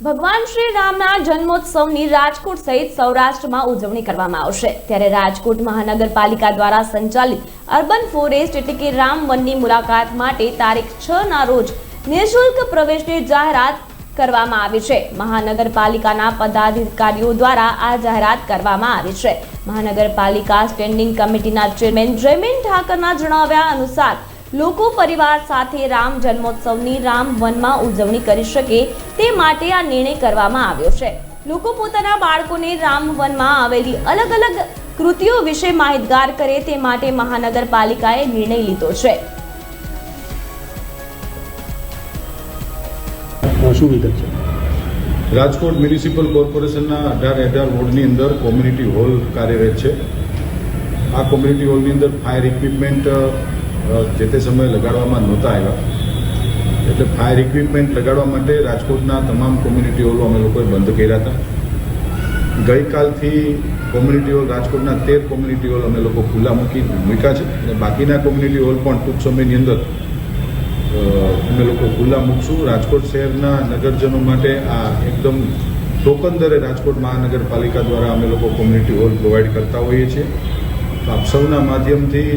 ભગવાન શ્રી રામના જન્મોત્સવની રાજકોટ સહિત સૌરાષ્ટ્રમાં ઉજવણી કરવામાં આવશે ત્યારે રાજકોટ મહાનગરપાલિકા દ્વારા સંચાલિત અર્બન ફોરેસ્ટ એટલે કે રામ વનની મુલાકાત માટે તારીખ 6 ના રોજ નિઃશુલ્ક પ્રવેશની જાહેરાત કરવામાં આવી છે। મહાનગરપાલિકાના પદાધિકારીઓ દ્વારા આ જાહેરાત કરવામાં આવી છે। મહાનગરપાલિકા સ્ટેન્ડિંગ કમિટીના ચેરમેન જયમીન ઠાકરના જણાવ્યા અનુસાર લોકો પરિવાર સાથે રામ જન્મોત્સવની રામ વનમાં ઉજવણી કરી શકે તે માટે આ નિર્ણય કરવામાં આવ્યો છે। લોકો પોતાના બાળકોને રામ વનમાં આવેલી અલગ અલગ કૃતિઓ વિશે માહિતગાર કરે તે માટે મહાનગરપાલિકાએ નિર્ણય લીધો છે। રાજકોટ મ્યુનિસિપલ કોર્પોરેશનના 18 વોર્ડની અંદર કોમ્યુનિટી હોલ કાર્યરત છે। આ કોમ્યુનિટી હોલની અંદર ફાયર ઇક્વિપમેન્ટ જે તે સમયે લગાડવામાં નહોતા આવ્યા, એટલે ફાયર ઇક્વિપમેન્ટ લગાડવા માટે રાજકોટના તમામ કોમ્યુનિટી હોલો અમે લોકોએ બંધ કર્યા હતા। ગઈકાલથી કોમ્યુનિટી હોલ રાજકોટના 13 કોમ્યુનિટી હોલ અમે લોકો ખુલ્લા મૂક્યા છે અને બાકીના કોમ્યુનિટી હોલ પણ ટૂંક સમયની અંદર અમે લોકો ખુલ્લા મૂકશું। રાજકોટ શહેરના નગરજનો માટે આ એકદમ ટોકન દરે રાજકોટ મહાનગરપાલિકા દ્વારા અમે લોકો કોમ્યુનિટી હોલ પ્રોવાઈડ કરતા હોઈએ છીએ। તો આપ સૌના માધ્યમથી